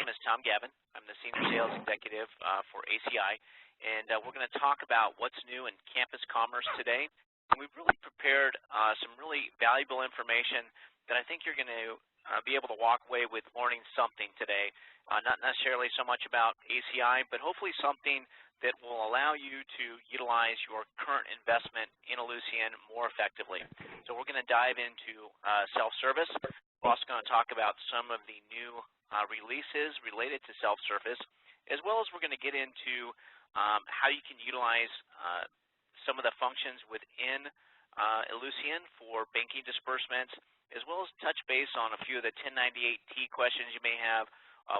name is Tom Gavin. I'm the Senior Sales Executive for ACI, and we're going to talk about what's new in campus commerce today. And we've really prepared some really valuable information that I think you're going to be able to walk away with learning something today. Not necessarily so much about ACI, but hopefully something that will allow you to utilize your current investment in Ellucian more effectively. So we're going to dive into self-service. We're also going to talk about some of the new releases related to self-service, as well as we're going to get into how you can utilize some of the functions within Ellucian for banking disbursements, as well as touch base on a few of the 1098T questions you may have.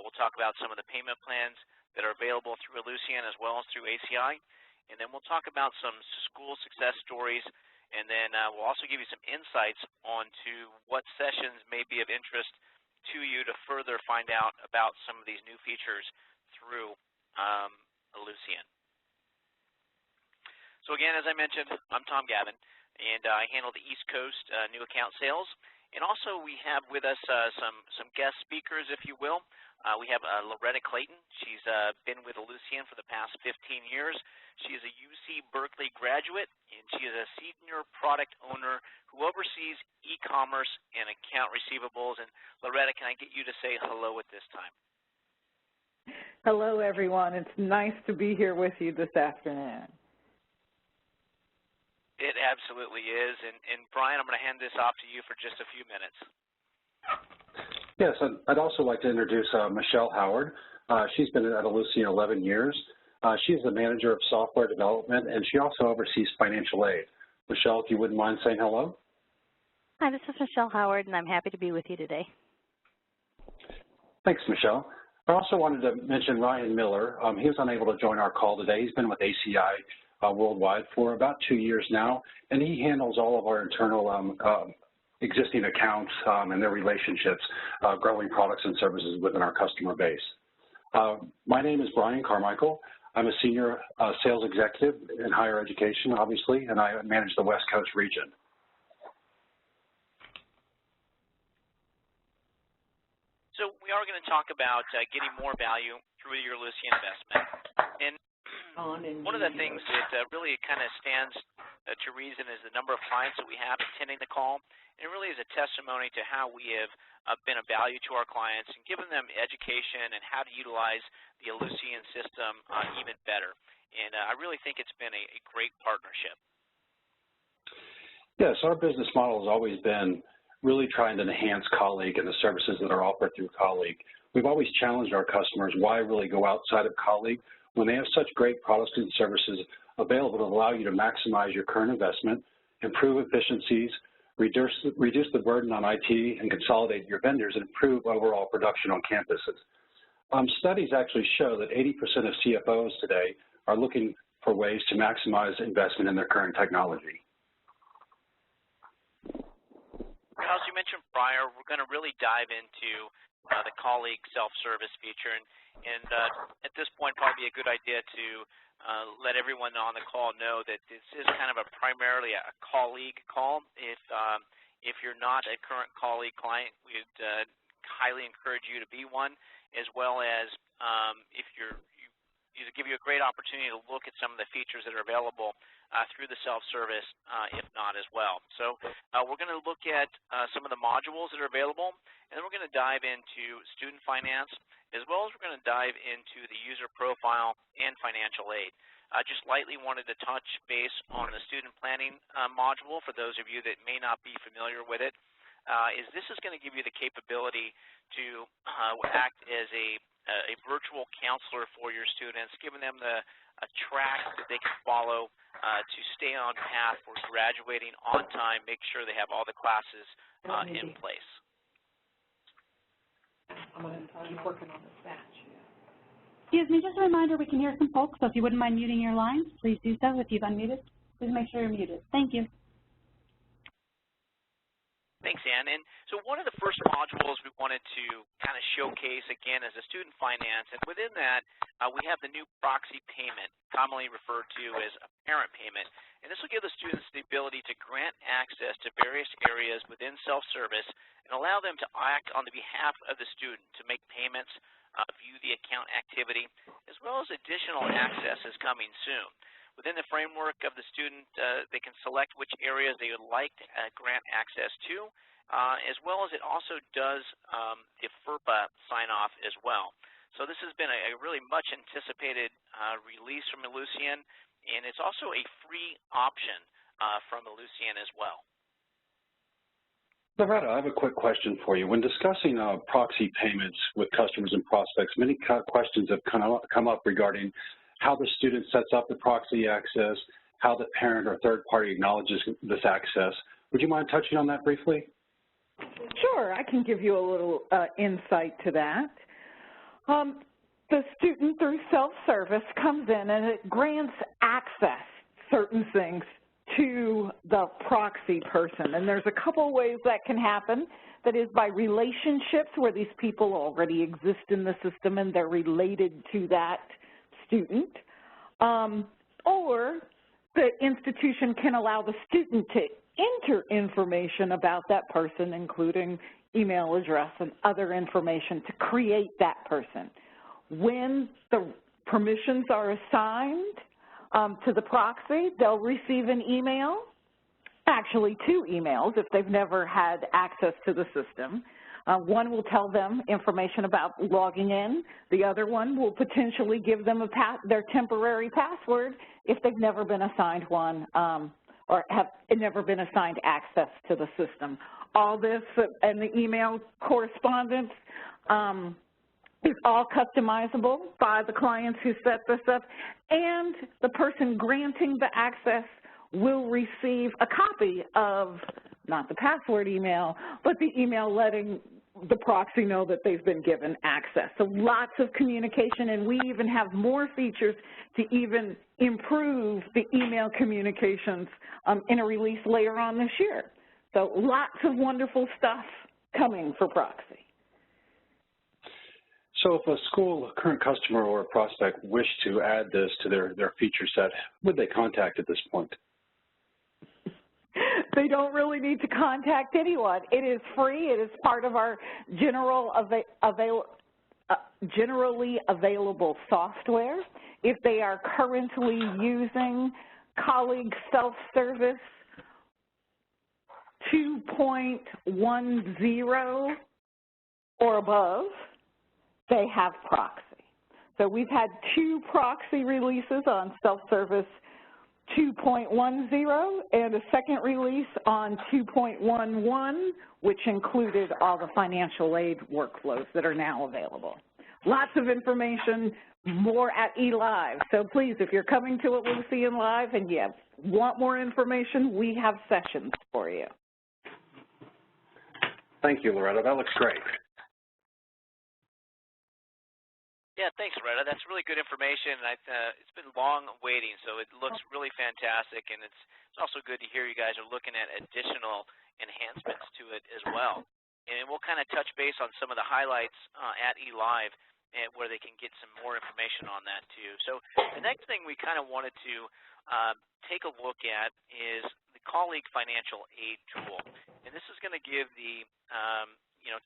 We'll talk about some of the payment plans that are available through Ellucian as well as through ACI. And then we'll talk about some school success stories, and then we'll also give you some insights onto what sessions may be of interest to you to further find out about some of these new features through Ellucian. So again, as I mentioned, I'm Tom Gavin, and I handle the East Coast new account sales. And also we have with us some guest speakers, if you will. We have Loretta Clayton. She's been with Ellucian for the past 15 years. She is a UC Berkeley graduate, and she is a senior product owner who oversees e-commerce and account receivables. And Loretta, can I get you to say hello at this time? Hello, everyone. It's nice to be here with you this afternoon. It absolutely is. And Brian, I'm going to hand this off to you for just a few minutes. Yes, I'd also like to introduce Michelle Howard. She's been at Ellucian 11 years. She's the manager of software development, and she also oversees financial aid. Michelle, if you wouldn't mind saying hello. Hi, this is Michelle Howard, and I'm happy to be with you today. Thanks, Michelle. I also wanted to mention Ryan Miller. He was unable to join our call today. He's been with ACI Worldwide for about 2 years now, and he handles all of our internal existing accounts and their relationships, growing products and services within our customer base. My name is Brian Carmichael. I'm a senior sales executive in higher education, obviously, and I manage the West Coast region. So we are going to talk about getting more value through your Ellucian investment. And one of the things that really kind of stands to reason is the number of clients that we have attending the call. And it really is a testimony to how we have been of value to our clients and given them education and how to utilize the Ellucian system even better. And I really think it's been a great partnership. Yes, our business model has always been really trying to enhance Colleague and the services that are offered through Colleague. We've always challenged our customers why really go outside of Colleague when they have such great products and services available to allow you to maximize your current investment, improve efficiencies, reduce the burden on IT, and consolidate your vendors and improve overall production on campuses. Studies actually show that 80% of CFOs today are looking for ways to maximize investment in their current technology. As you mentioned prior, we're going to really dive into the Colleague self-service feature. And at this point, probably a good idea to let everyone on the call know that this is kind of primarily a Colleague call. If you're not a current Colleague client, we'd highly encourage you to be one, as well as if it'll give you a great opportunity to look at some of the features that are available through the self-service, if not as well. So we're going to look at some of the modules that are available, and then we're going to dive into student finance, as well as we're going to dive into the user profile and financial aid. I just lightly wanted to touch base on the student planning module for those of you that may not be familiar with it. This is going to give you the capability to act as a virtual counselor for your students, giving them a track that they can follow to stay on path for graduating on time, make sure they have all the classes in place. I'm going to keep working on this batch. Excuse me, just a reminder, we can hear some folks, so if you wouldn't mind muting your lines, please do so. If you've unmuted, please make sure you're muted. Thank you. Thanks, Ann. And so one of the first modules we wanted to kind of showcase, again, is the student finance. And within that, we have the new Proxy payment, commonly referred to as a parent payment. And this will give the students the ability to grant access to various areas within self-service and allow them to act on the behalf of the student to make payments view the account activity, as well as additional access is coming soon. Within the framework of the student, they can select which areas they would like to grant access to, as well as it also does the FERPA sign-off as well. So this has been a really much anticipated release from Ellucian, and it's also a free option from Ellucian as well. Loretta, I have a quick question for you. When discussing proxy payments with customers and prospects, many questions have come up regarding how the student sets up the proxy access, how the parent or third party acknowledges this access. Would you mind touching on that briefly? Sure, I can give you a little insight to that. The student, through self-service, comes in and it grants access certain things to the proxy person. And there's a couple ways that can happen. That is by relationships where these people already exist in the system and they're related to that student. Or the institution can allow the student to enter information about that person, including email address and other information, to create that person. When the permissions are assigned to the proxy, they'll receive an email, actually 2 emails if they've never had access to the system. One will tell them information about logging in. The other one will potentially give them their temporary password if they've never been assigned one or have never been assigned access to the system. All this and the email correspondence is all customizable by the clients who set this up, and the person granting the access will receive a copy of, not the password email, but the email letting the proxy know that they've been given access. So lots of communication, and we even have more features to even improve the email communications in a release later on this year. So lots of wonderful stuff coming for Proxy. So if a school, a current customer or a prospect wish to add this to their feature set, would they contact at this point? They don't really need to contact anyone. It is free. It is part of our generally available software. If they are currently using colleague self-service 2.10 or above, they have Proxy. So we've had 2 Proxy releases on self-service 2.10 and a second release on 2.11, which included all the financial aid workflows that are now available. Lots of information, more at eLive. So please, if you're coming to Ellucian Live and you want more information, we have sessions for you. Thank you, Loretta. That looks great. Yeah, thanks, Loretta. That's really good information. It's been long waiting, so it looks really fantastic, and it's also good to hear you guys are looking at additional enhancements to it as well. And we'll kind of touch base on some of the highlights at eLive, and where they can get some more information on that too. So the next thing we kind of wanted to take a look at is the colleague financial aid tool, and this is going to give the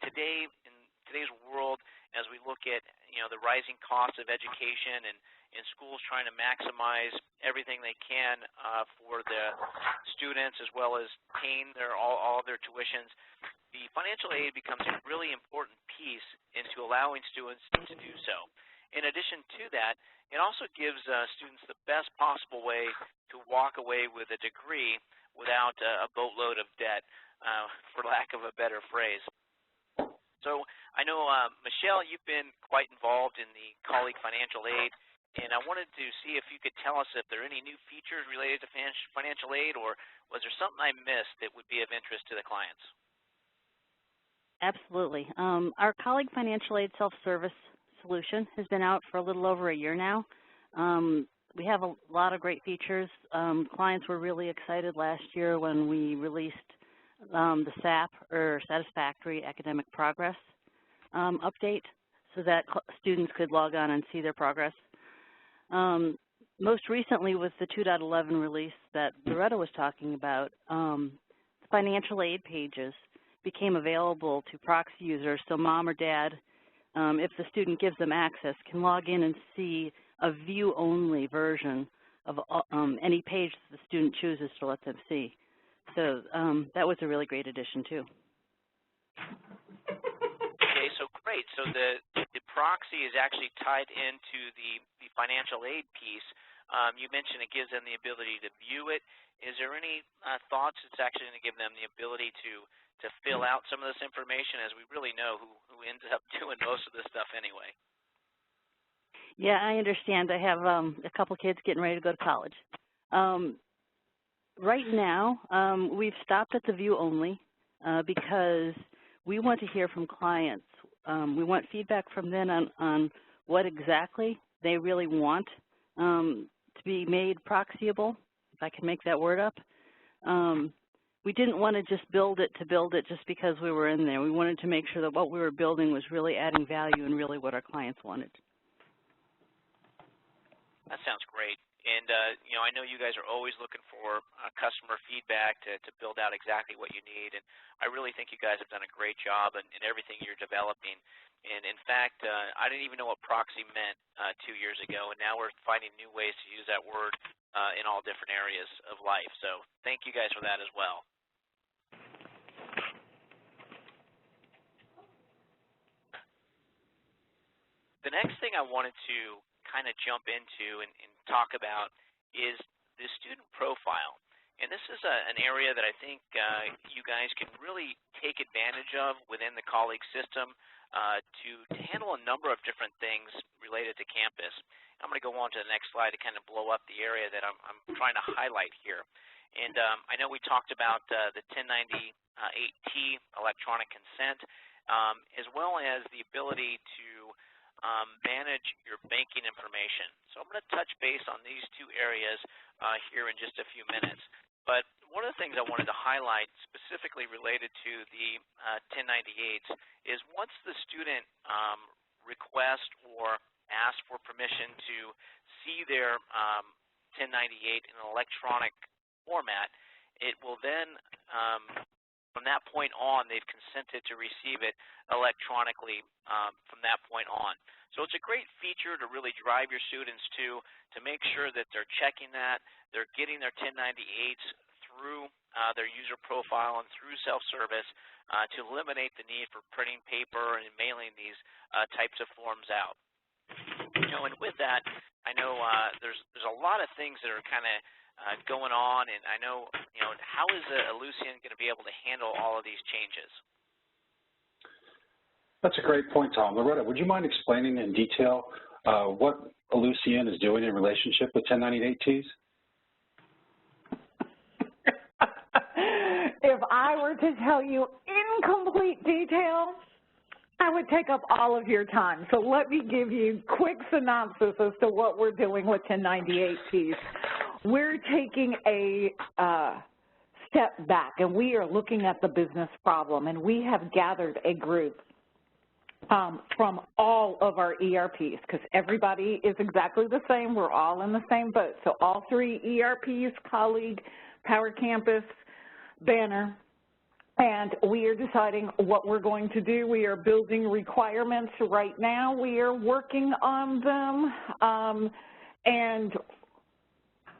today in today's world, as we look at the rising costs of education and schools trying to maximize everything they can for the students, as well as paying all of their tuitions, the financial aid becomes a really important piece into allowing students to do so. In addition to that, it also gives students the best possible way to walk away with a degree without a boatload of debt, for lack of a better phrase. So I know, Michelle, you've been quite involved in the colleague financial aid, and I wanted to see if you could tell us if there are any new features related to financial aid, or was there something I missed that would be of interest to the clients? Absolutely. Our colleague financial aid self-service solution has been out for a little over a year now. We have a lot of great features. Clients were really excited last year when we released the SAP, or Satisfactory Academic Progress update, so that students could log on and see their progress. Most recently, with the 2.11 release that Loretta was talking about, the financial aid pages became available to Proxy users, so mom or dad if the student gives them access, can log in and see a view-only version of any page that the student chooses to let them see. So that was a really great addition, too. Okay, so great. So the proxy is actually tied into the financial aid piece. You mentioned it gives them the ability to view it. Is there any thoughts it's actually going to give them the ability to fill out some of this information, as we really know who ends up doing most of this stuff anyway? Yeah, I understand. I have a couple kids getting ready to go to college. Right now, we've stopped at the view only because we want to hear from clients. We want feedback from them on what exactly they really want to be made proxyable, if I can make that word up. We didn't want to just build it just because we were in there. We wanted to make sure that what we were building was really adding value and really what our clients wanted. That sounds great. And, you know, I know you guys are always looking for customer feedback to build out exactly what you need. And I really think you guys have done a great job in everything you're developing. And, in fact, I didn't even know what proxy meant 2 years ago, and now we're finding new ways to use that word in all different areas of life. So thank you guys for that as well. The next thing I wanted to kind of jump into and talk about is the student profile. And this is an area that I think you guys can really take advantage of within the colleague system to handle a number of different things related to campus. I'm going to go on to the next slide to kind of blow up the area that I'm trying to highlight here. And I know we talked about the 1098T electronic consent, as well as the ability to manage your banking information. So I'm going to touch base on these two areas here in just a few minutes. But one of the things I wanted to highlight specifically related to the 1098s is once the student requests or asks for permission to see their 1098 in an electronic format, it will then from that point on, they've consented to receive it electronically from that point on. So it's a great feature to really drive your students to make sure that they're checking that, they're getting their 1098s through their user profile and through self-service to eliminate the need for printing paper and mailing these types of forms out. You know, and with that, I know there's a lot of things that are kind of going on, and I know, you know, how is Ellucian going to be able to handle all of these changes? That's a great point, Tom. Loretta, would you mind explaining in detail what Ellucian is doing in relationship with 1098Ts? If I were to tell you in complete detail, I would take up all of your time. So let me give you a quick synopsis as to what we're doing with 1098Ts. We're taking a step back, and we are looking at the business problem, and we have gathered a group from all of our ERPs, because everybody is exactly the same. We're all in the same boat. So all three ERPs, Colleague, Power Campus, Banner, and we are deciding what we're going to do. We are building requirements right now. We are working on them, and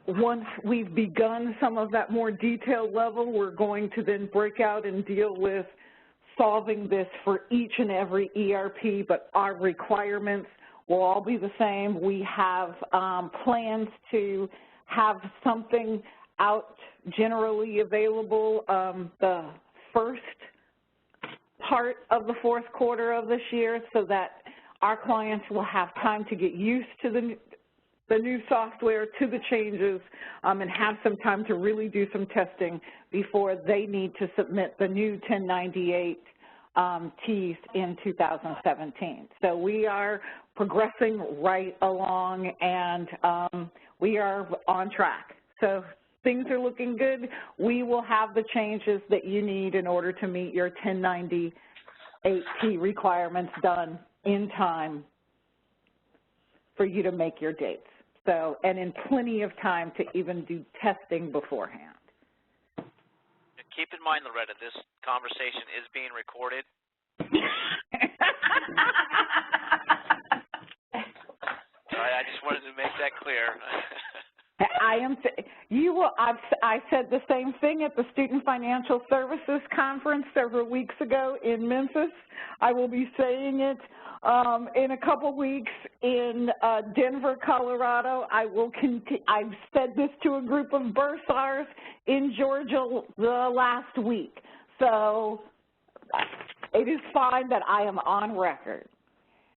once we've begun some of that more detailed level, we're going to then break out and deal with solving this for each and every ERP, but our requirements will all be the same. We have plans to have something out generally available the first part of the fourth quarter of this year so that our clients will have time to get used to the new software, to the changes, and have some time to really do some testing before they need to submit the new 1098 Ts in 2017. So we are progressing right along, and we are on track. So things are looking good. We will have the changes that you need in order to meet your 1098T requirements done in time for you to make your dates. So, and in plenty of time to even do testing beforehand. Keep in mind, Loretta, this conversation is being recorded. All right, I just wanted to make that clear. I said the same thing at the Student Financial Services Conference several weeks ago in Memphis. I will be saying it in a couple weeks in Denver, Colorado. I've said this to a group of bursars in Georgia the last week. So it is fine that I am on record.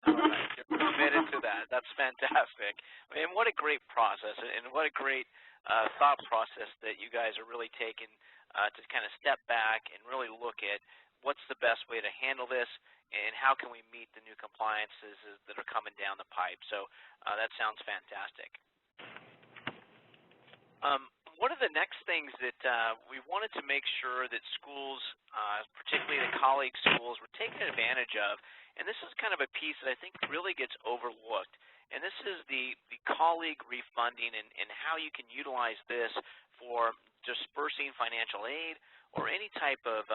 All right, you're committed to that. That's fantastic. And what a great process, and what a great thought process that you guys are really taking to kind of step back and really look at what's the best way to handle this and how can we meet the new compliances that are coming down the pipe. So that sounds fantastic. One of the next things that we wanted to make sure that schools, particularly the colleague schools, were taking advantage of, and this is kind of a piece that I think really gets overlooked, and this is the colleague refunding and how you can utilize this for dispersing financial aid or any type of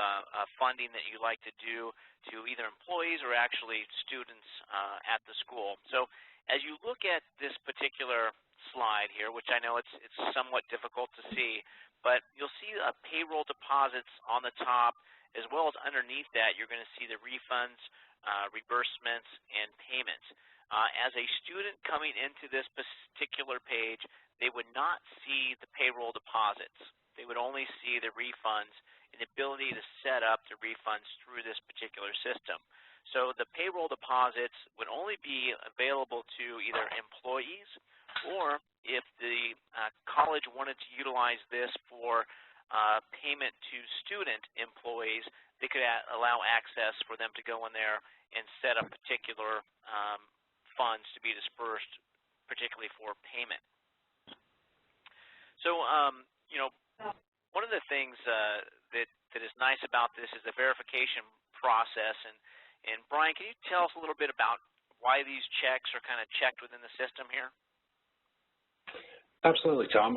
funding that you like to do to either employees or actually students at the school. So as you look at this particular slide here, which I know it's somewhat difficult to see, but you'll see payroll deposits on the top, as well as underneath that you're going to see the refunds, reimbursements, and payments. As a student coming into this particular page, they would not see the payroll deposits. They would only see the refunds and the ability to set up the refunds through this particular system. So the payroll deposits would only be available to either employees, or if the college wanted to utilize this for payment to student employees, they could allow access for them to go in there and set up particular funds to be dispersed, particularly for payment. So, you know, one of the things that is nice about this is the verification process. And Brian, can you tell us a little bit about why these checks are kind of checked within the system here? Absolutely, Tom.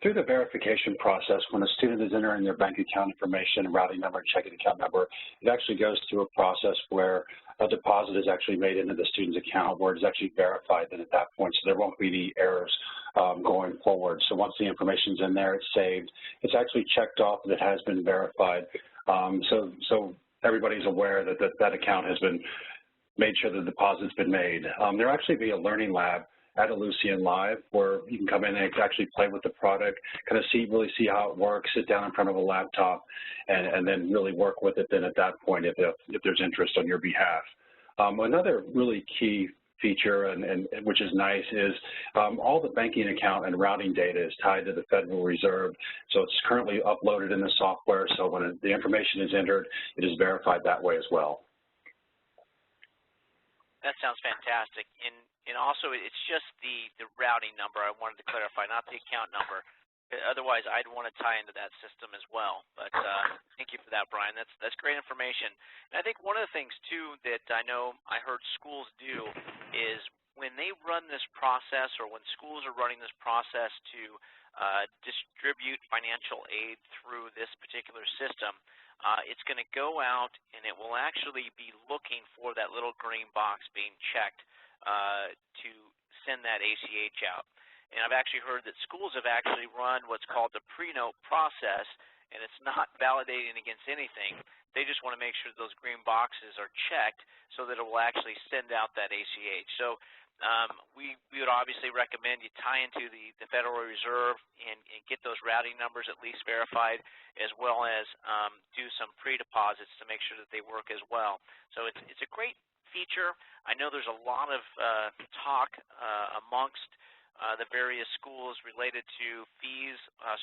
Through the verification process, when a student is entering their bank account information, routing number, checking account number, it actually goes through a process where a deposit is actually made into the student's account, where it's actually verified then at that point, so there won't be any errors going forward. So once the information's in there, it's saved. It's actually checked off that it has been verified. So everybody's aware that that account has been made sure the deposit's been made. There'll actually be a learning lab at Ellucian Live, where you can come in and actually play with the product, kind of really see how it works, sit down in front of a laptop, and then really work with it then at that point if there's interest on your behalf. Another really key feature, and which is nice, is all the banking account and routing data is tied to the Federal Reserve, so it's currently uploaded in the software, so when the information is entered, it is verified that way as well. That sounds fantastic. And also, it's just the routing number I wanted to clarify, not the account number. Otherwise, I'd want to tie into that system as well. But thank you for that, Brian. That's great information. And I think one of the things, too, that I know I heard schools do is when they run this process, or when schools are running this process to distribute financial aid through this particular system, it's going to go out and it will actually be looking for that little green box being checked to send that ACH out. And I've actually heard that schools have actually run what's called the pre-note process, and it's not validating against anything. They just want to make sure those green boxes are checked so that it will actually send out that ACH. So we would obviously recommend you tie into the Federal Reserve and get those routing numbers at least verified, as well as do some pre-deposits to make sure that they work as well. So it's a great feature. I know there's a lot of talk amongst the various schools related to fees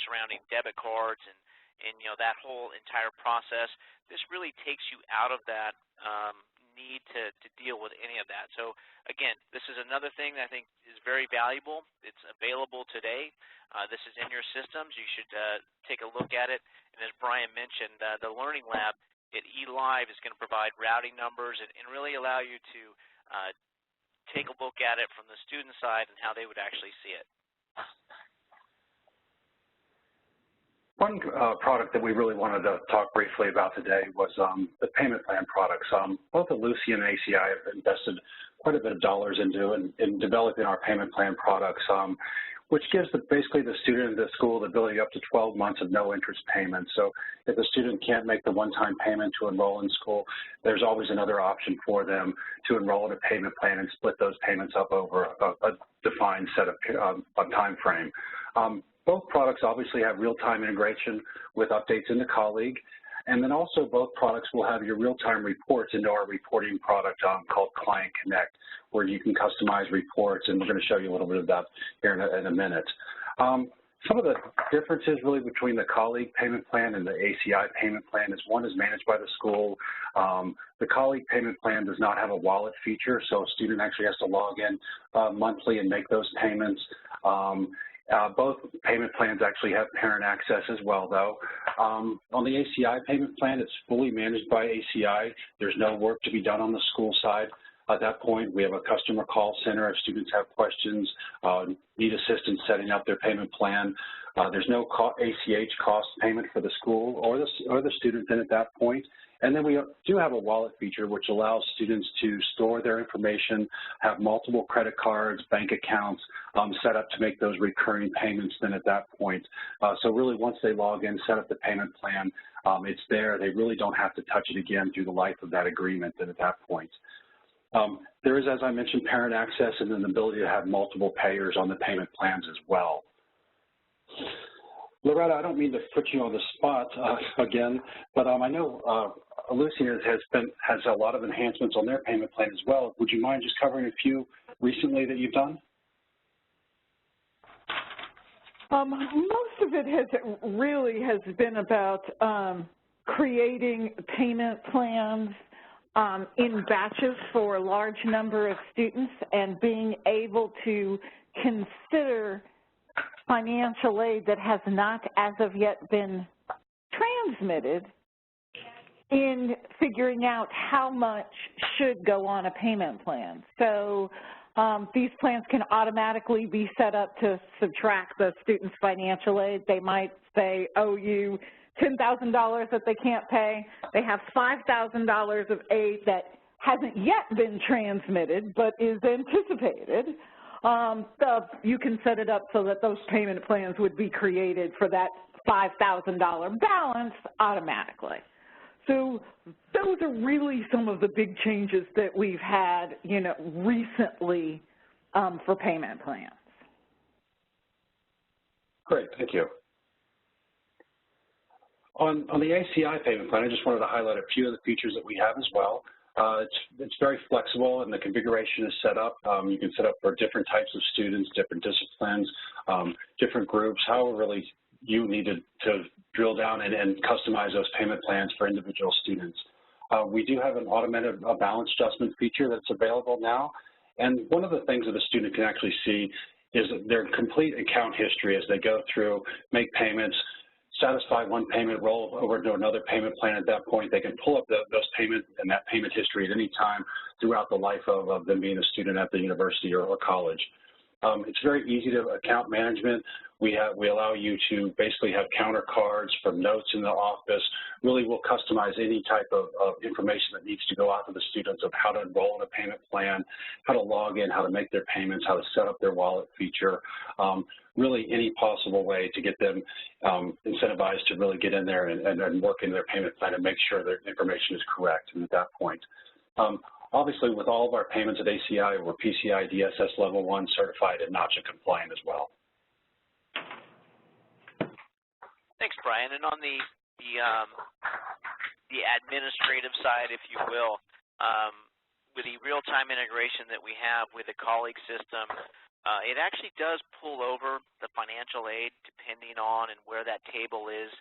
surrounding debit cards and you know, that whole entire process. This really takes you out of that need to deal with any of that. So again, this is another thing that I think is very valuable. It's available today. This is in your systems. You should take a look at it. And as Brian mentioned, the Learning Lab at eLive is going to provide routing numbers and really allow you to take a look at it from the student side and how they would actually see it. One product that we really wanted to talk briefly about today was the payment plan products. Both Ellucian and ACI have invested quite a bit of dollars into in developing our payment plan products, which gives basically the student and the school the ability up to 12 months of no interest payments. So if a student can't make the one-time payment to enroll in school, there's always another option for them to enroll in a payment plan and split those payments up over a defined set of time frame. Both products obviously have real-time integration with updates into Colleague, and then also both products will have your real-time reports into our reporting product called Client Connect, where you can customize reports, and we're going to show you a little bit of that here in a minute. Some of the differences really between the Colleague payment plan and the ACI payment plan is one is managed by the school. The Colleague payment plan does not have a wallet feature, so a student actually has to log in monthly and make those payments. Both payment plans actually have parent access as well, though. On the ACI payment plan, it's fully managed by ACI. There's no work to be done on the school side. At that point, we have a customer call center if students have questions, need assistance setting up their payment plan. There's no ACH cost payment for the school or the student then at that point. And then we do have a wallet feature which allows students to store their information, have multiple credit cards, bank accounts set up to make those recurring payments then at that point. So really once they log in, set up the payment plan, it's there. They really don't have to touch it again through the life of that agreement then at that point. There is, as I mentioned, parent access and then the ability to have multiple payers on the payment plans as well. Loretta, I don't mean to put you on the spot again, but I know Ellucian has a lot of enhancements on their payment plan as well. Would you mind just covering a few recently that you've done? Most of it has been about creating payment plans in batches for a large number of students and being able to consider financial aid that has not as of yet been transmitted in figuring out how much should go on a payment plan. So these plans can automatically be set up to subtract the student's financial aid. They might say, owe you $10,000 that they can't pay. They have $5,000 of aid that hasn't yet been transmitted but is anticipated. You can set it up so that those payment plans would be created for that $5,000 balance automatically. So those are really some of the big changes that we've had, recently for payment plans. Great, thank you. On the ACI payment plan, I just wanted to highlight a few of the features that we have as well. It's very flexible and the configuration is set up. You can set up for different types of students, different disciplines, different groups, however really you needed to drill down and customize those payment plans for individual students. We do have an automated balance adjustment feature that's available now. And one of the things that a student can actually see is their complete account history as they go through, make payments, satisfy one payment, roll over to another payment plan. At that point, they can pull up those payments and that payment history at any time throughout the life of them being a student at the university or college. It's very easy to account management. We allow you to basically have counter cards from notes in the office. Really, we'll customize any type of information that needs to go out to the students of how to enroll in a payment plan, how to log in, how to make their payments, how to set up their wallet feature. Really, any possible way to get them incentivized to really get in there and work in their payment plan and make sure their information is correct. And at that point, obviously, with all of our payments at ACI, we're PCI DSS Level 1 certified and NACHA compliant as well. Thanks, Brian. And on the administrative side, if you will, with the real-time integration that we have with the Colleague system, it actually does pull over the financial aid depending on and where that table is,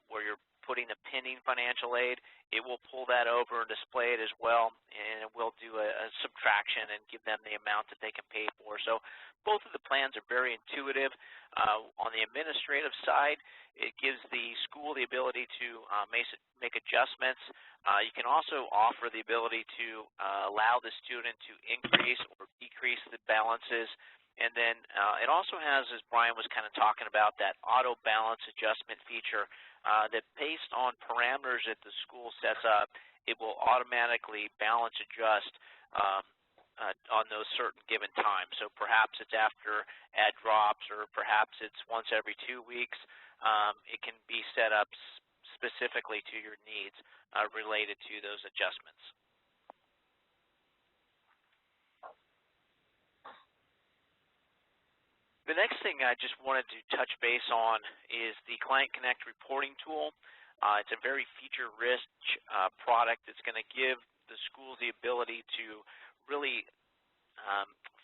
where you're putting a pending financial aid. It will pull that over and display it as well, and it will do a subtraction and give them the amount that they can pay for. So both of the plans are very intuitive. On the administrative side, it gives the school the ability to make adjustments. You can also offer the ability to allow the student to increase or decrease the balances And then it also has, as Brian was kind of talking about, that auto balance adjustment feature that based on parameters that the school sets up, it will automatically balance adjust on those certain given times. So perhaps it's after ad drops, or perhaps it's once every 2 weeks. It can be set up specifically to your needs related to those adjustments. The next thing I just wanted to touch base on is the Client Connect reporting tool. It's a very feature-rich product that's going to give the schools the ability to really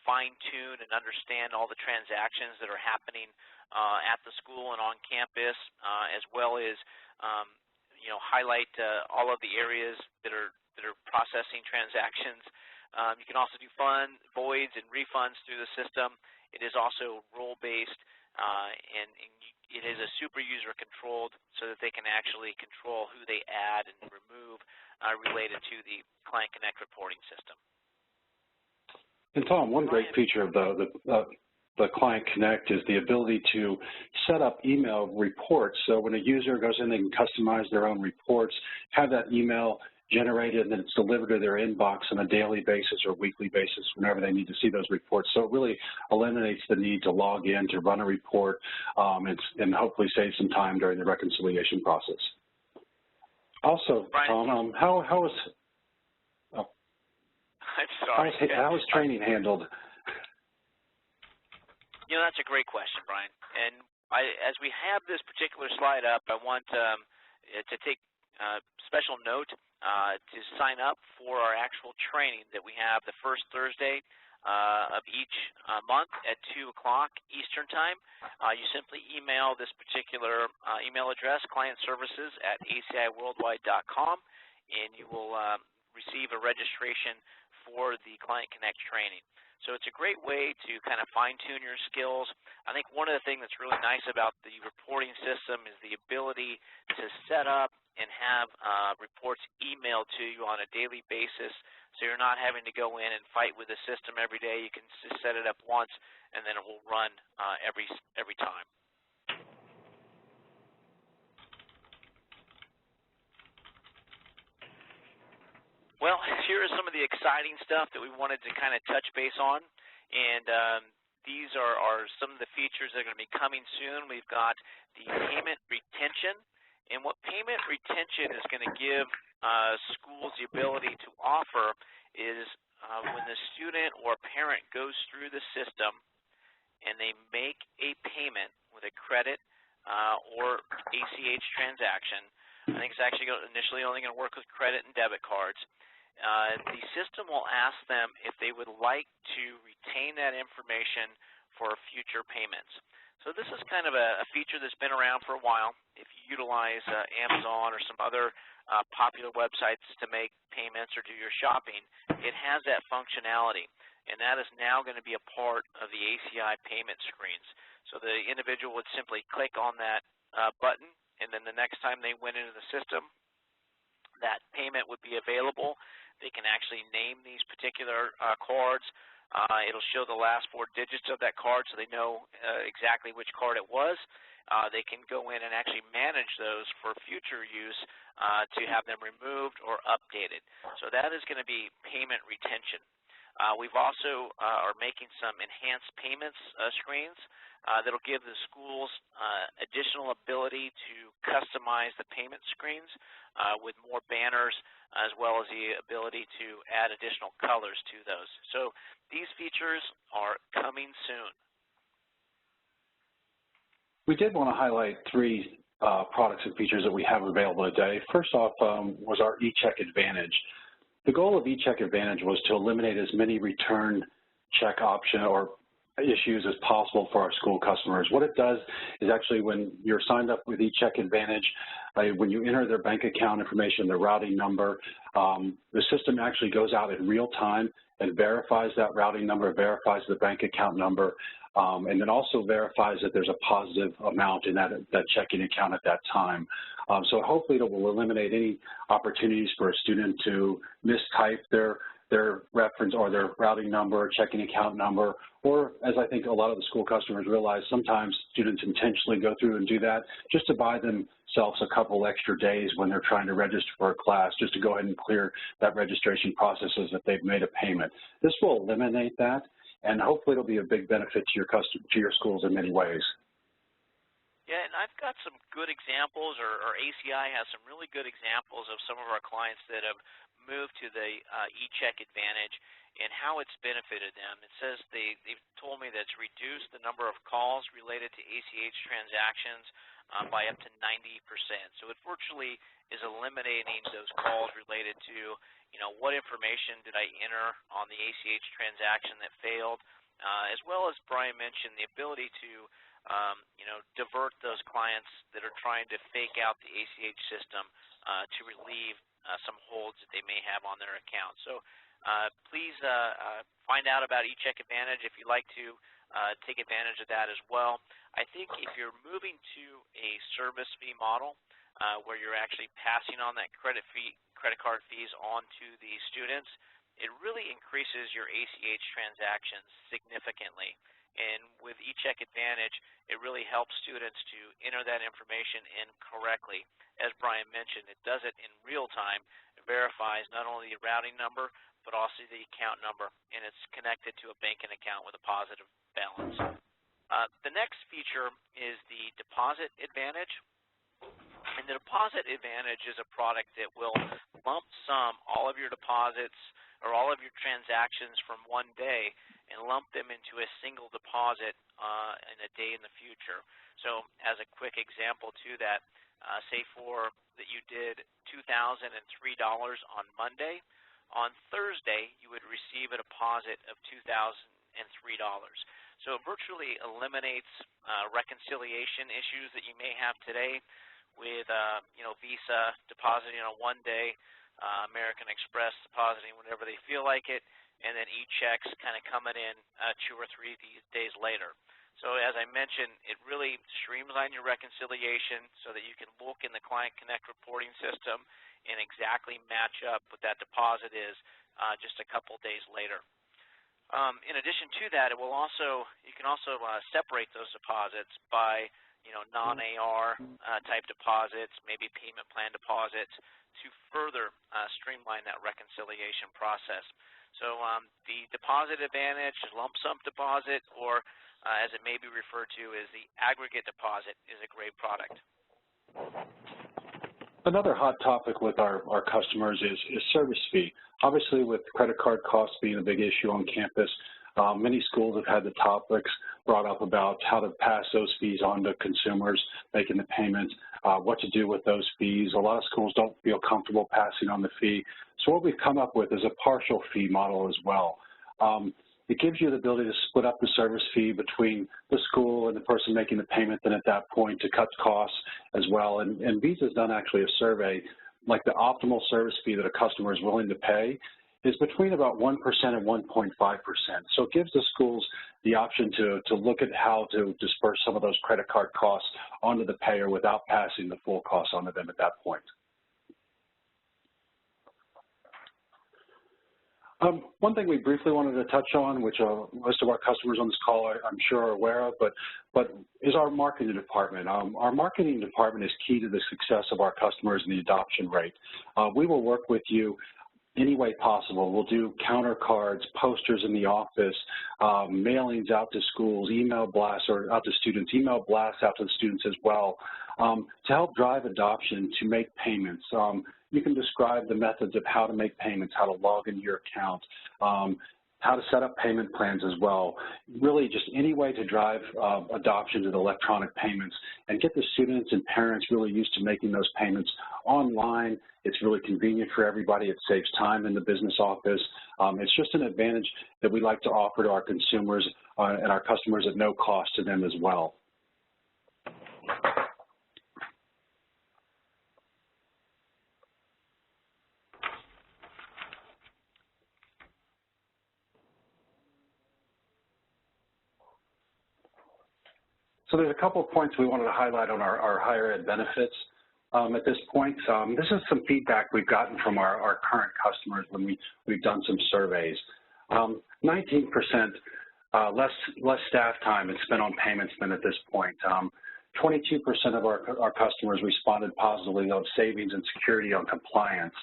fine-tune and understand all the transactions that are happening at the school and on campus, as well as highlight all of the areas that are processing transactions. You can also do voids and refunds through the system. It is also role-based, and it is a super user-controlled, so that they can actually control who they add and remove related to the Client Connect reporting system. And Tom, one great feature of the Client Connect is the ability to set up email reports. So when a user goes in, they can customize their own reports, have that email generated, and then it's delivered to their inbox on a daily basis or weekly basis whenever they need to see those reports. So it really eliminates the need to log in to run a report and hopefully save some time during the reconciliation process. Also, Tom, how was I'm sorry. How is training handled? That's a great question, Brian. And as we have this particular slide up, I want to take special note to sign up for our actual training that we have the first Thursday of each month at 2 o'clock Eastern Time. You simply email this particular email address, clientservices@aciworldwide.com, and you will receive a registration for the Client Connect training. So it's a great way to kind of fine-tune your skills. I think one of the things that's really nice about the reporting system is the ability to set up and have reports emailed to you on a daily basis, so you're not having to go in and fight with the system every day. You can just set it up once, and then it will run every time. Well, here is some of the exciting stuff that we wanted to kind of touch base on, and these are some of the features that are going to be coming soon. We've got the payment retention, and what payment retention is going to give schools the ability to offer is when the student or parent goes through the system and they make a payment with a credit or ACH transaction. I think it's actually initially only going to work with credit and debit cards. The system will ask them if they would like to retain that information for future payments. So this is kind of a feature that's been around for a while. If you utilize Amazon or some other popular websites to make payments or do your shopping, it has that functionality, and that is now going to be a part of the ACI payment screens. So the individual would simply click on that button, and then the next time they went into the system, that payment would be available. They can actually name these particular cards. It'll show the last 4 digits of that card so they know exactly which card it was. They can go in and actually manage those for future use to have them removed or updated. So that is going to be payment retention. We've also are making some enhanced payments screens that'll give the schools additional ability to customize the payment screens with more banners, as well as the ability to add additional colors to those. So these features are coming soon. We did want to highlight 3 products and features that we have available today. First off was our eCheck Advantage. The goal of eCheck Advantage was to eliminate as many return check option or issues as possible for our school customers. What it does is actually when you're signed up with eCheck Advantage, when you enter their bank account information, their routing number, the system actually goes out in real time and verifies that routing number, verifies the bank account number, and then also verifies that there's a positive amount in that checking account at that time. So hopefully it will eliminate any opportunities for a student to mistype their their reference or their routing number, checking account number, or as I think a lot of the school customers realize, sometimes students intentionally go through and do that just to buy themselves a couple extra days when they're trying to register for a class, just to go ahead and clear that registration process as if they've made a payment. This will eliminate that, and hopefully it'll be a big benefit to your schools in many ways. Yeah, and I've got some good examples, or ACI has some really good examples of some of our clients that have moved to the eCheck Advantage and how it's benefited them. It says they've told me that it's reduced the number of calls related to ACH transactions by up to 90%. So it virtually is eliminating those calls related to, what information did I enter on the ACH transaction that failed, as well as Brian mentioned, the ability to divert those clients that are trying to fake out the ACH system to relieve some holds that they may have on their account. So please find out about eCheck Advantage if you'd like to take advantage of that as well. I think if you're moving to a service fee model where you're actually passing on that credit card fees on to the students, it really increases your ACH transactions significantly. And with eCheck Advantage, it really helps students to enter that information in correctly. As Brian mentioned, it does it in real time. It verifies not only the routing number, but also the account number, and it's connected to a banking account with a positive balance. The next feature is the Deposit Advantage. And the Deposit Advantage is a product that will lump sum all of your deposits or all of your transactions from one day and lump them into a single deposit in a day in the future. So as a quick example to that, say that you did $2,003 on Monday. On Thursday, you would receive a deposit of $2,003. So it virtually eliminates reconciliation issues that you may have today with Visa depositing on one day, American Express depositing whenever they feel like it, and then e-checks kind of coming in 2 or 3 days later. So as I mentioned, it really streamlines your reconciliation so that you can look in the Client Connect reporting system and exactly match up what that deposit is just a couple days later. In addition to that, you can also separate those deposits by non-AR type deposits, maybe payment plan deposits, to further streamline that reconciliation process. So the Deposit Advantage, lump sum deposit, or as it may be referred to as the aggregate deposit, is a great product. Another hot topic with our customers is service fee. Obviously, with credit card costs being a big issue on campus, many schools have had the topics brought up about how to pass those fees on to consumers making the payments, what to do with those fees. A lot of schools don't feel comfortable passing on the fee. So what we've come up with is a partial fee model as well. It gives you the ability to split up the service fee between the school and the person making the payment, then at that point to cut costs as well. And Visa's done actually a survey, like the optimal service fee that a customer is willing to pay is between about 1% and 1.5%. So it gives the schools the option to look at how to disperse some of those credit card costs onto the payer without passing the full cost onto them at that point. One thing we briefly wanted to touch on, which most of our customers on this call I'm sure are aware of, but is our marketing department. Our marketing department is key to the success of our customers and the adoption rate. We will work with you any way possible. We'll do counter cards, posters in the office, mailings out to schools, email blasts or out to students, email blasts out to the students as well, to help drive adoption, to make payments. You can describe the methods of how to make payments, how to log into your account, how to set up payment plans as well. Really just any way to drive adoption to the electronic payments and get the students and parents really used to making those payments online. It's really convenient for everybody. It saves time in the business office. It's just an advantage that we like to offer to our consumers and our customers at no cost to them as well. So there's a couple of points we wanted to highlight on our higher ed benefits. at this point. This is some feedback we've gotten from our current customers when we've done some surveys. 19% less staff time is spent on payments than at this point. 22% of our customers responded positively of savings and security on compliance.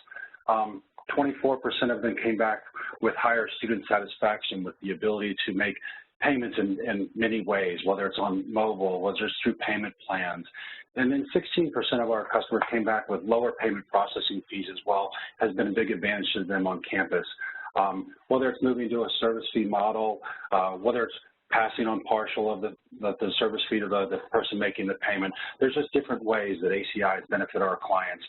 24% of them came back with higher student satisfaction with the ability to make payments in many ways, whether it's on mobile, whether it's through payment plans. And then 16% of our customers came back with lower payment processing fees as well, has been a big advantage to them on campus. Whether it's moving to a service fee model, whether it's passing on partial of the service fee to the person making the payment, there's just different ways that ACI has benefited our clients,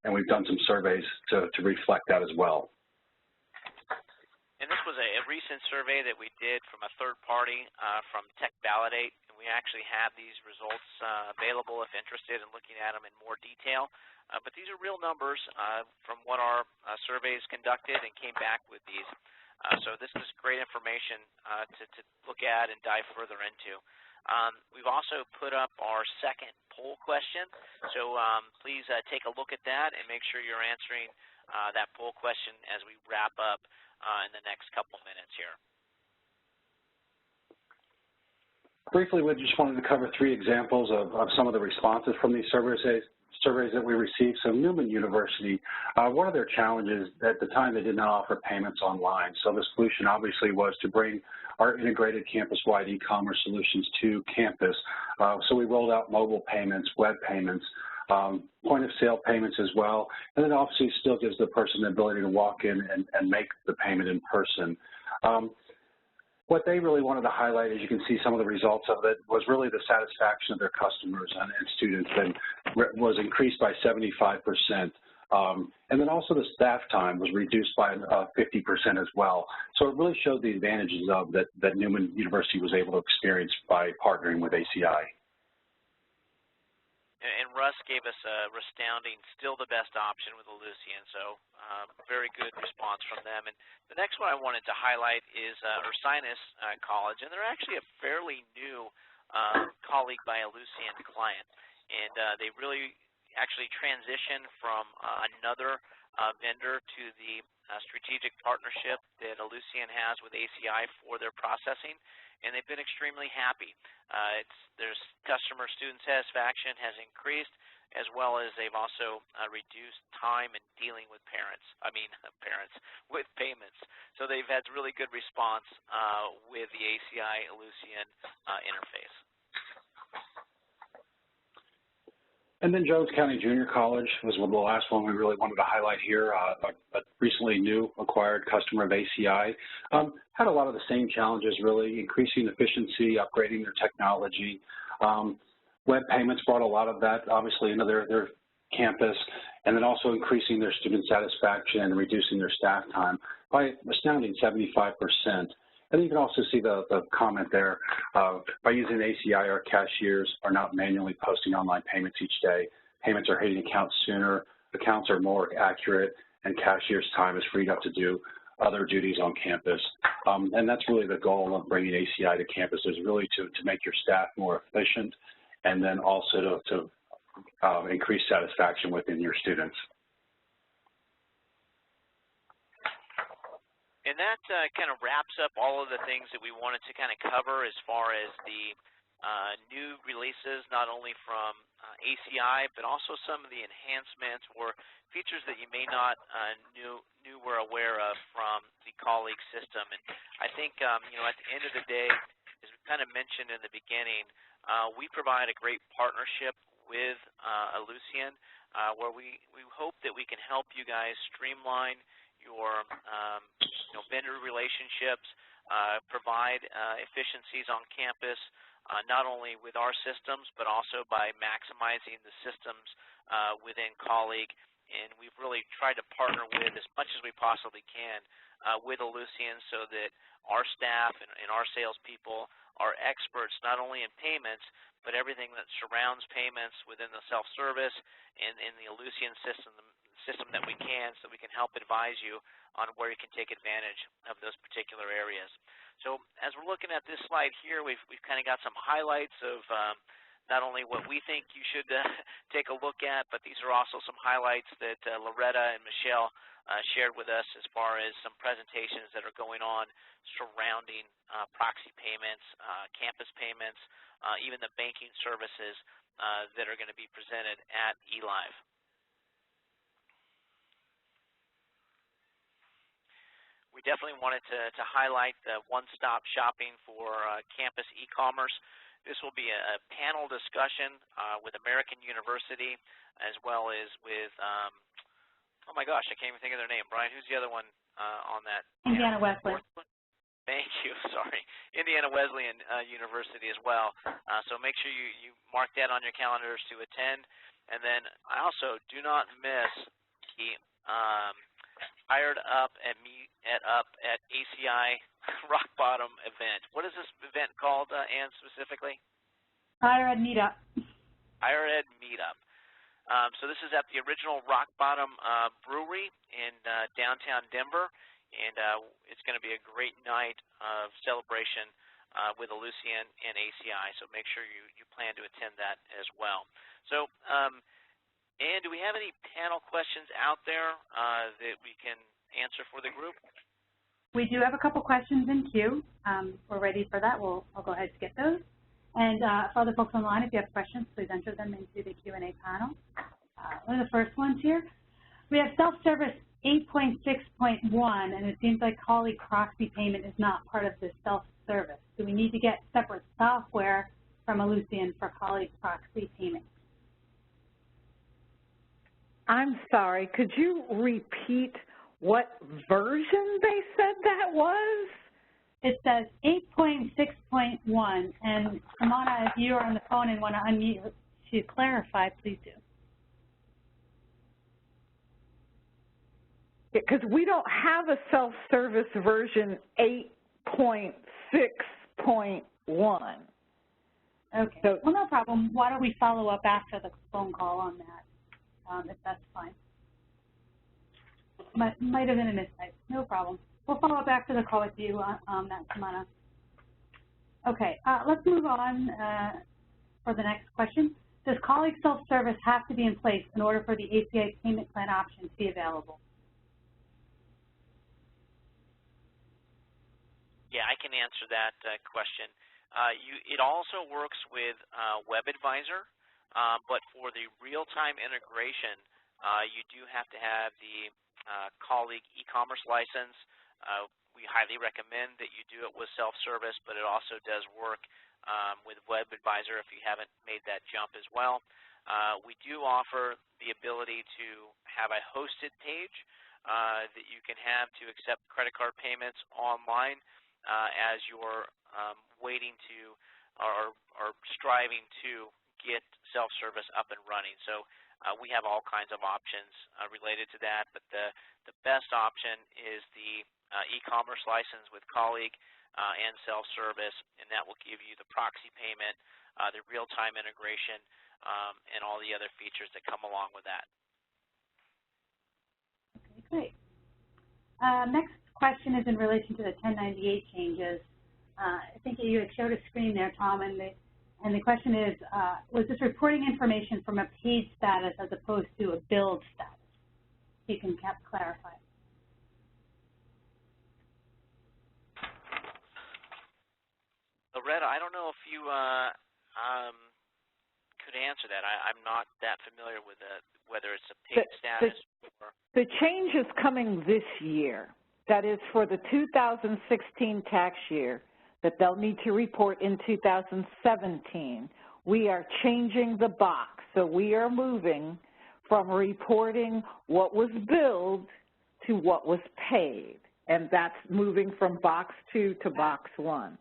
and we've done some surveys to reflect that as well. And this was a recent survey that we did from a third party from Tech Validate, and we actually have these results available if interested in looking at them in more detail. But these are real numbers from what our surveys conducted and came back with these. So this is great information to look at and dive further into. We've also put up our second poll question, so please take a look at that and make sure you're answering that poll question as we wrap up in the next couple minutes here. Briefly, we just wanted to cover 3 examples of some of the responses from these surveys that we received. So Neumann University, one of their challenges at the time, they did not offer payments online. So the solution obviously was to bring our integrated campus-wide e-commerce solutions to campus. So we rolled out mobile payments, web payments, point-of-sale payments as well, and then obviously still gives the person the ability to walk in and make the payment in person. What they really wanted to highlight, as you can see some of the results of it, was really the satisfaction of their customers and students, and was increased by 75%. And then also the staff time was reduced by 50% as well. So it really showed the advantages of that Neumann University was able to experience by partnering with ACI. And Russ gave us a resounding, still the best option with Ellucian, so very good response from them. And the next one I wanted to highlight is Ursinus College, and they're actually a fairly new colleague by Ellucian client. And they really actually transitioned from another vendor to the strategic partnership that Ellucian has with ACI for their processing, and they've been extremely happy. There's customer student satisfaction has increased, as well as they've also reduced time in dealing with with payments. So they've had really good response with the ACI Ellucian interface. And then Jones County Junior College was the last one we really wanted to highlight here, a recently new acquired customer of ACI. Had a lot of the same challenges, really, increasing efficiency, upgrading their technology. Web payments brought a lot of that, obviously, into their campus, and then also increasing their student satisfaction and reducing their staff time by astounding 75%. And then you can also see the comment there, by using ACI, our cashiers are not manually posting online payments each day. Payments are hitting accounts sooner, accounts are more accurate, and cashiers' time is freed up to do other duties on campus. And that's really the goal of bringing ACI to campus, is really to make your staff more efficient, and then also to increase satisfaction within your students. And that kind of wraps up all of the things that we wanted to kind of cover as far as the new releases, not only from ACI, but also some of the enhancements or features that you may not knew were aware of from the colleague system. And I think, at the end of the day, as we kind of mentioned in the beginning, we provide a great partnership with Ellucian, where we hope that we can help you guys streamline your vendor relationships, provide efficiencies on campus, not only with our systems, but also by maximizing the systems within colleague. And we've really tried to partner with, as much as we possibly can, with Ellucian, so that our staff and our salespeople are experts not only in payments, but everything that surrounds payments within the self-service and in the Ellucian system that we can, so we can help advise you on where you can take advantage of those particular areas. So as we're looking at this slide here, we've kind of got some highlights of not only what we think you should take a look at, but these are also some highlights that Loretta and Michelle shared with us as far as some presentations that are going on surrounding proxy payments, campus payments, even the banking services that are going to be presented at eLive. We definitely wanted to highlight the one-stop shopping for campus e-commerce. This will be a panel discussion with American University as well as with, oh my gosh, I can't even think of their name. Brian, who's the other one on that? Indiana Wesleyan. Thank you, sorry. Indiana Wesleyan University as well. So make sure you mark that on your calendars to attend. And then I also do not miss the Hired Up at ACI Rock Bottom event. What is this event called, Ann, specifically? Higher Ed Meetup. Higher Ed Meetup. So this is at the original Rock Bottom Brewery in downtown Denver, and it's going to be a great night of celebration with Ellucian and ACI, so make sure you plan to attend that as well. So, Ann, do we have any panel questions out there that we can answer for the group? We do have a couple questions in queue. We're ready for that. I'll go ahead and get those. And for other folks online, if you have questions, please enter them into the Q&A panel. One of the first ones here. We have self-service 8.6.1, and it seems like colleague proxy payment is not part of this self-service. Do we need to get separate software from Ellucian for colleague proxy payment? I'm sorry, could you repeat what version they said that was? It says 8.6.1, and Samana, if you are on the phone and want to unmute to clarify, please do. Because we don't have a self-service version 8.6.1. Okay, so, well, no problem. Why don't we follow up after the phone call on that, if that's fine. Might have been a mistype. No problem. We'll follow up after the call with you on that, Samana. Okay, let's move on for the next question. Does colleague self-service have to be in place in order for the ACI payment plan option to be available? Yeah, I can answer that question. It also works with WebAdvisor, but for the real-time integration, you do have to have the colleague e-commerce license. We highly recommend that you do it with self-service, but it also does work with WebAdvisor if you haven't made that jump as well. We do offer the ability to have a hosted page that you can have to accept credit card payments online as you're waiting to or striving to get self-service up and running. So we have all kinds of options related to that, but the best option is the e-commerce license with colleague and self-service, and that will give you the proxy payment, the real-time integration, and all the other features that come along with that. Okay, great. Next question is in relation to the 1098 changes. I think you had showed a screen there, Tom, and the question is, was this reporting information from a paid status as opposed to a billed status? You can clarify. Loretta, I don't know if you could answer that. I'm not that familiar with whether it's a paid status. The change is coming this year. That is for the 2016 tax year that they'll need to report in 2017. We are changing the box. So we are moving from reporting what was billed to what was paid. And that's moving from box 2 to box 1.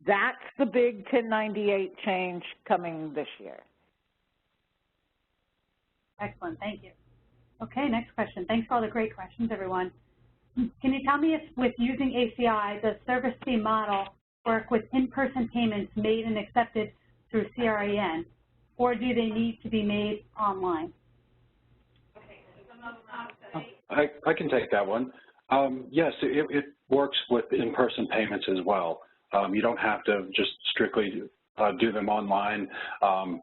That's the big 1098 change coming this year. Excellent, thank you. Okay, next question. Thanks for all the great questions, everyone. Can you tell me if with using ACI, does service fee model work with in-person payments made and accepted through CREN, or do they need to be made online? I can take that one. Yes, it works with in-person payments as well. You don't have to just strictly do them online.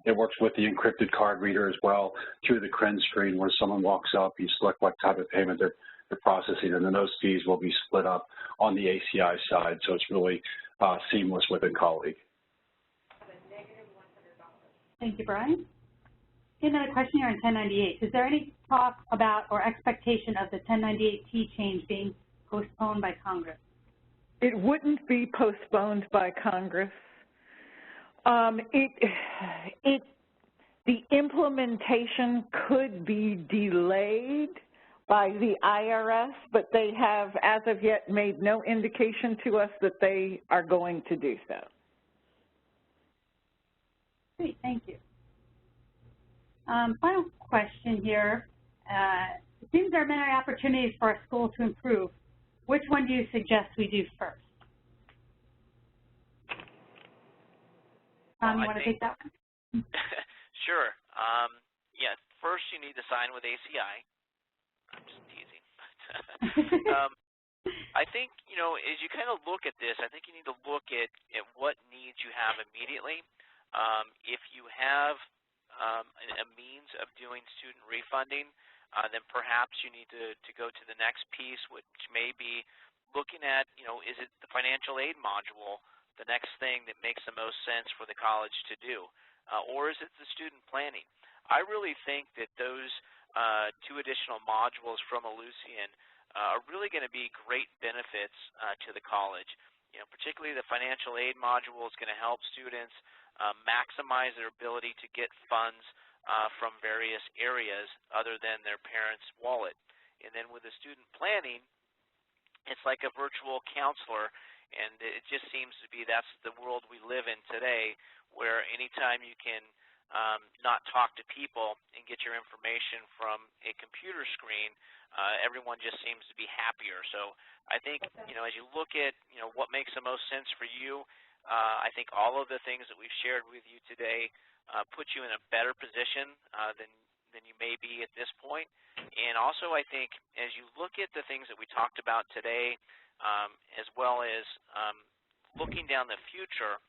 It works with the encrypted card reader as well through the CRIN screen where someone walks up, you select what type of payment they're processing, and then those fees will be split up on the ACI side. So it's really seamless within Colleague. Thank you, Brian. Another question here on 1098. Is there any talk about or expectation of the 1098-T change being postponed by Congress? It wouldn't be postponed by Congress. The implementation could be delayed by the IRS, but they have, as of yet, made no indication to us that they are going to do so. Great, thank you. Final question here. It seems there are many opportunities for our school to improve. Which one do you suggest we do first? Tom, you want to take that one? Sure. Yeah, first you need to sign with ACI. I'm just teasing. I think, you know, as you kind of look at this, I think you need to look at what needs you have immediately. If you have a means of doing student refunding, then perhaps you need to go to the next piece, which may be looking at, you know, is it the financial aid module, the next thing that makes the most sense for the college to do, or is it the student planning? I really think that those two additional modules from Ellucian are really going to be great benefits to the college. You know, particularly the financial aid module is going to help students maximize their ability to get funds from various areas other than their parents' wallet. And then with the student planning, it's like a virtual counselor, and it just seems to be that's the world we live in today, where anytime you can not talk to people and get your information from a computer screen, everyone just seems to be happier. So I think, you know, as you look at, you know, what makes the most sense for you, I think all of the things that we've shared with you today put you in a better position than you may be at this point. And also, I think as you look at the things that we talked about today, as well as looking down the future,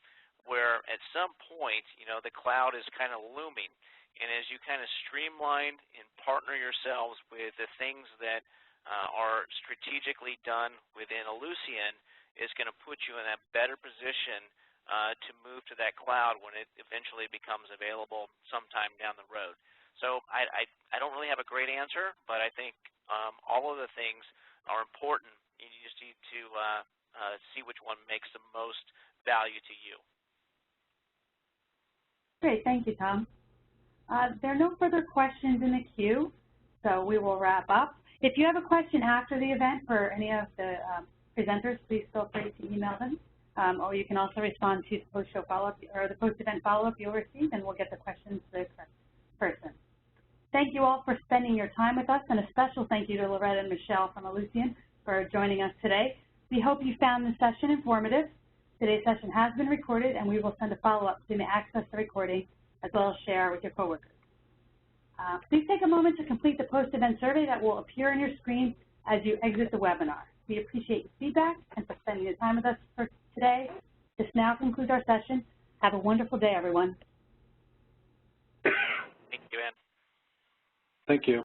where at some point, you know, the cloud is kind of looming. And as you kind of streamline and partner yourselves with the things that are strategically done within Ellucian, is going to put you in a better position to move to that cloud when it eventually becomes available sometime down the road. So I don't really have a great answer, but I think all of the things are important. You just need to see which one makes the most value to you. Great, thank you, Tom. There are no further questions in the queue, so we will wrap up. If you have a question after the event for any of the presenters, please feel free to email them, or you can also respond to the post-show follow-up or the post-event follow-up you'll receive, and we'll get the questions to the correct person. Thank you all for spending your time with us, and a special thank you to Loretta and Michelle from Ellucian for joining us today. We hope you found the session informative. Today's session has been recorded, and we will send a follow-up so you may access the recording as well as share with your coworkers. Please take a moment to complete the post-event survey that will appear on your screen as you exit the webinar. We appreciate your feedback and for spending your time with us for today. This now concludes our session. Have a wonderful day, everyone. Thank you, Ann. Thank you.